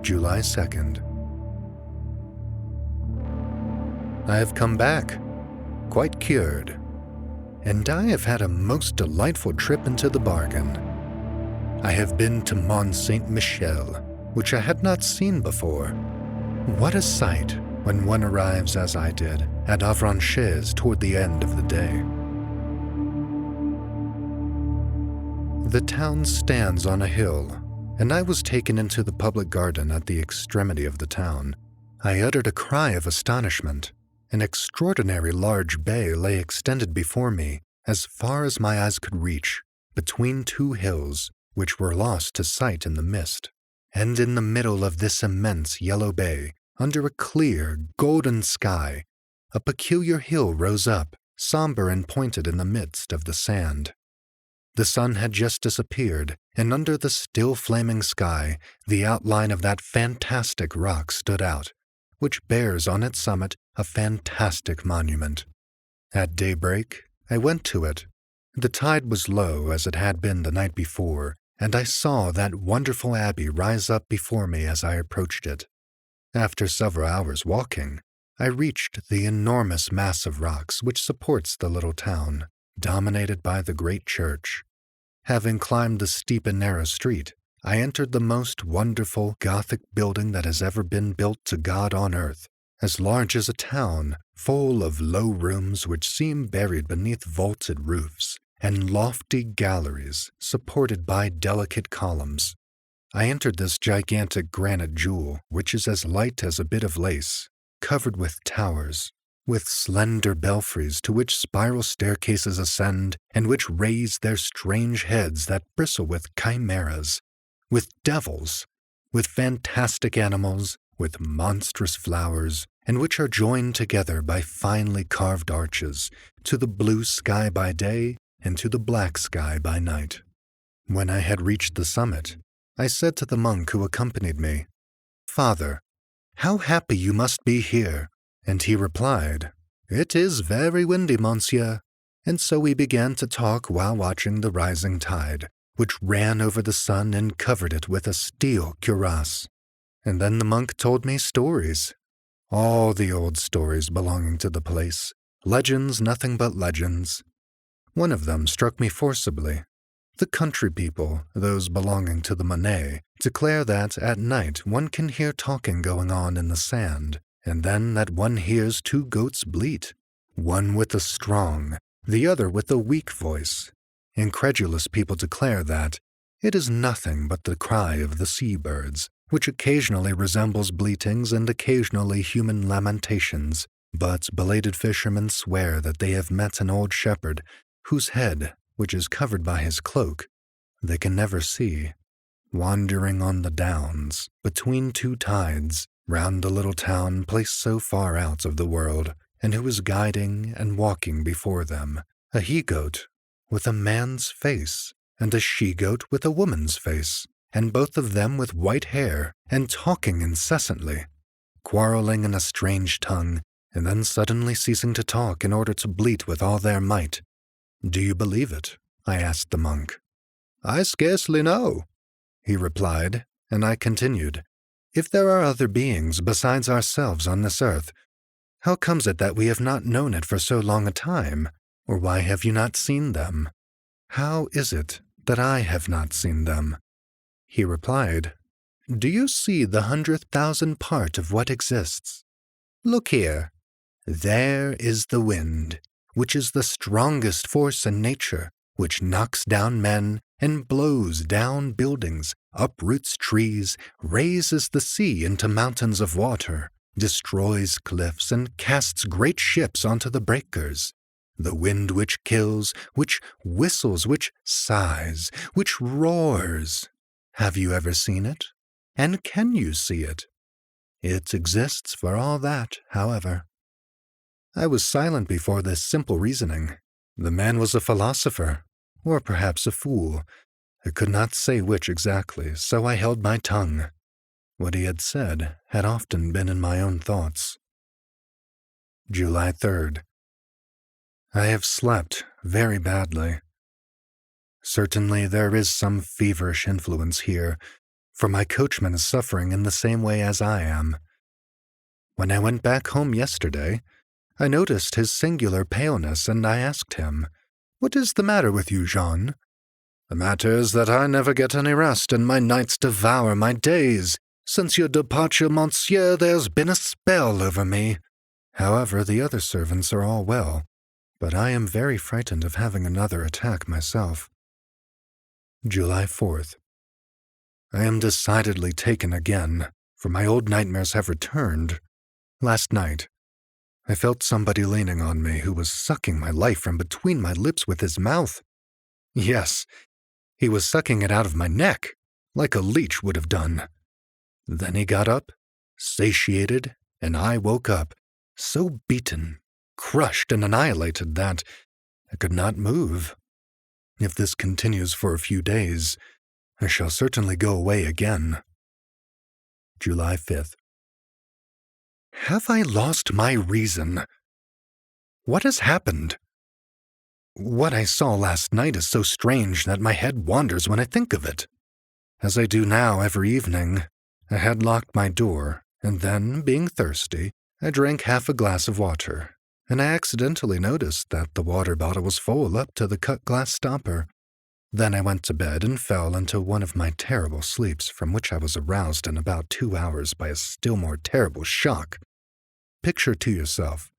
July 2nd. I have come back, quite cured, and I have had a most delightful trip into the bargain. I have been to Mont Saint-Michel, which I had not seen before. What a sight when one arrives as I did at Avranches toward the end of the day. The town stands on a hill, and I was taken into the public garden at the extremity of the town. I uttered a cry of astonishment. An extraordinary large bay lay extended before me as far as my eyes could reach, between two hills which were lost to sight in the mist. And in the middle of this immense yellow bay, under a clear, golden sky, a peculiar hill rose up, somber and pointed in the midst of the sand. The sun had just disappeared, and under the still flaming sky, the outline of that fantastic rock stood out, which bears on its summit a fantastic monument. At daybreak, I went to it. The tide was low as it had been the night before, and I saw that wonderful abbey rise up before me as I approached it. After several hours walking, I reached the enormous mass of rocks which supports the little town, dominated by the great church. Having climbed the steep and narrow street, I entered the most wonderful Gothic building that has ever been built to God on earth, as large as a town, full of low rooms which seem buried beneath vaulted roofs, and lofty galleries supported by delicate columns. I entered this gigantic granite jewel, which is as light as a bit of lace, covered with towers, with slender belfries to which spiral staircases ascend and which raise their strange heads that bristle with chimeras, with devils, with fantastic animals, with monstrous flowers, and which are joined together by finely carved arches, to the blue sky by day and to the black sky by night. When I had reached the summit, I said to the monk who accompanied me, "Father, how happy you must be here." And he replied, "It is very windy, monsieur." And so we began to talk while watching the rising tide, which ran over the sun and covered it with a steel cuirass. And then the monk told me stories. All the old stories belonging to the place, legends, nothing but legends. One of them struck me forcibly. The country people, those belonging to the Monet, declare that at night one can hear talking going on in the sand, and then that one hears two goats bleat, one with a strong, the other with a weak voice. Incredulous people declare that it is nothing but the cry of the sea-birds, which occasionally resembles bleatings and occasionally human lamentations, but belated fishermen swear that they have met an old shepherd whose head, which is covered by his cloak, they can never see, wandering on the downs, between two tides, round the little town placed so far out of the world, and who is guiding and walking before them, a he-goat with a man's face, and a she-goat with a woman's face, and both of them with white hair, and talking incessantly, quarreling in a strange tongue, and then suddenly ceasing to talk in order to bleat with all their might. "Do you believe it?" I asked the monk. "I scarcely know," he replied, and I continued, "If there are other beings besides ourselves on this earth, how comes it that we have not known it for so long a time? Or why have you not seen them? How is it that I have not seen them?" He replied, "Do you see the 100,000th part of what exists? Look here. There is the wind, which is the strongest force in nature, which knocks down men and blows down buildings, uproots trees, raises the sea into mountains of water, destroys cliffs, and casts great ships onto the breakers. The wind which kills, which whistles, which sighs, which roars. Have you ever seen it? And can you see it? It exists for all that, however." I was silent before this simple reasoning. The man was a philosopher, or perhaps a fool. I could not say which exactly, so I held my tongue. What he had said had often been in my own thoughts. July 3rd. I have slept very badly. Certainly there is some feverish influence here, for my coachman is suffering in the same way as I am. When I went back home yesterday, I noticed his singular paleness, and I asked him, "What is the matter with you, Jean?" "The matter is that I never get any rest, and my nights devour my days. Since your departure, monsieur, there's been a spell over me. However, the other servants are all well, but I am very frightened of having another attack myself." July 4th. I am decidedly taken again, for my old nightmares have returned. Last night, I felt somebody leaning on me who was sucking my life from between my lips with his mouth. Yes, he was sucking it out of my neck, like a leech would have done. Then he got up, satiated, and I woke up, so beaten, crushed, and annihilated that I could not move. If this continues for a few days, I shall certainly go away again. July 5th. Have I lost my reason? What has happened? What I saw last night is so strange that my head wanders when I think of it. As I do now every evening, I had locked my door, and then, being thirsty, I drank half a glass of water, and I accidentally noticed that the water bottle was full up to the cut glass stopper. Then I went to bed and fell into one of my terrible sleeps, from which I was aroused in about 2 hours by a still more terrible shock. Picture to yourself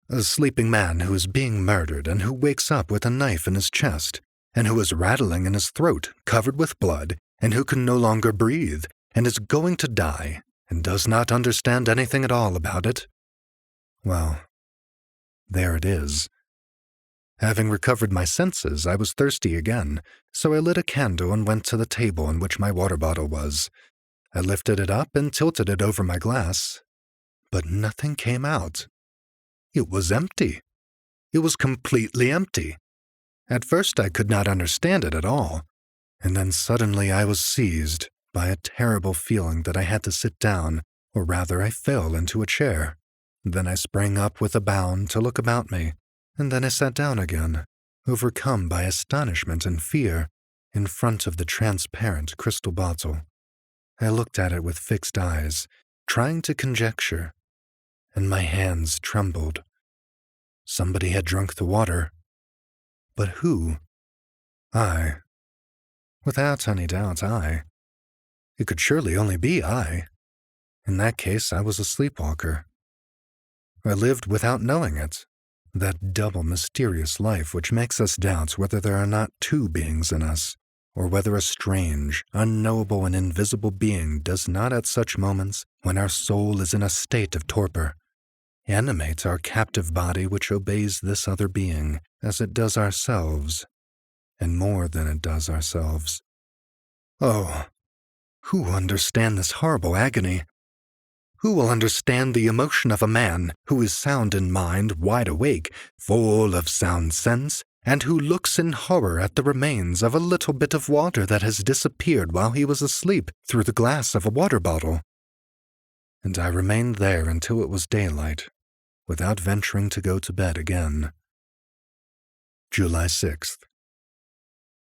a sleeping man who is being murdered and who wakes up with a knife in his chest, and who is rattling in his throat, covered with blood, and who can no longer breathe, and is going to die, and does not understand anything at all about it. Well, there it is. Having recovered my senses, I was thirsty again, so I lit a candle and went to the table on which my water bottle was. I lifted it up and tilted it over my glass, but nothing came out. It was empty. It was completely empty. At first I could not understand it at all, and then suddenly I was seized by a terrible feeling that I had to sit down, or rather I fell into a chair. Then I sprang up with a bound to look about me, and then I sat down again, overcome by astonishment and fear, in front of the transparent crystal bottle. I looked at it with fixed eyes, trying to conjecture, and my hands trembled. Somebody had drunk the water. But who? I. Without any doubt, I. It could surely only be I. In that case, I was a sleepwalker. I lived without knowing it. That double mysterious life which makes us doubt whether there are not two beings in us, or whether a strange, unknowable, and invisible being does not at such moments, when our soul is in a state of torpor, animate our captive body which obeys this other being, as it does ourselves, and more than it does ourselves. Oh, who will understand this horrible agony? Who will understand the emotion of a man who is sound in mind, wide awake, full of sound sense, and who looks in horror at the remains of a little bit of water that has disappeared while he was asleep through the glass of a water bottle? And I remained there until it was daylight, without venturing to go to bed again. July 6th.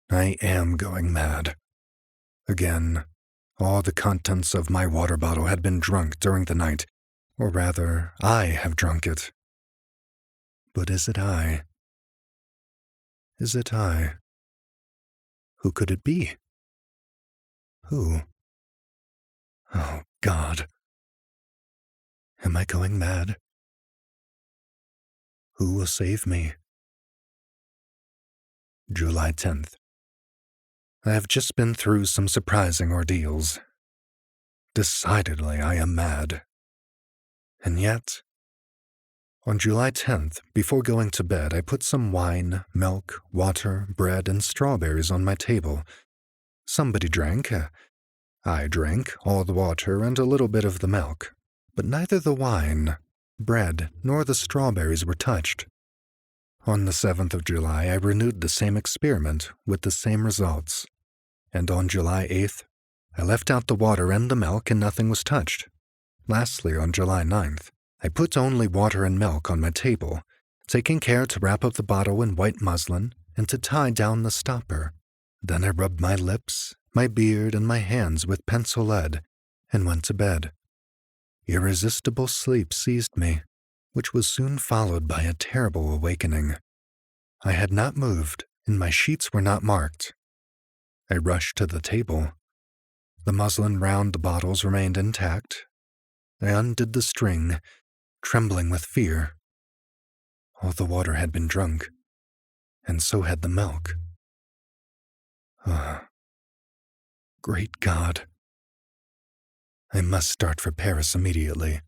I am going mad. Again. All the contents of my water bottle had been drunk during the night, or rather, I have drunk it. But is it I? Is it I? Who could it be? Who? Oh, God. Am I going mad? Who will save me? July 10th. I have just been through some surprising ordeals. Decidedly, I am mad. And yet, on July 10th, before going to bed, I put some wine, milk, water, bread, and strawberries on my table. Somebody drank. I drank all the water and a little bit of the milk, but neither the wine, bread, nor the strawberries were touched. On the 7th of July, I renewed the same experiment with the same results. And on July 8th, I left out the water and the milk and nothing was touched. Lastly, on July 9th, I put only water and milk on my table, taking care to wrap up the bottle in white muslin and to tie down the stopper. Then I rubbed my lips, my beard and my hands with pencil lead, and went to bed. Irresistible sleep seized me, which was soon followed by a terrible awakening. I had not moved, and my sheets were not marked. I rushed to the table. The muslin round the bottles remained intact. I undid the string, trembling with fear. All the water had been drunk, and so had the milk. Ah, great God! I must start for Paris immediately.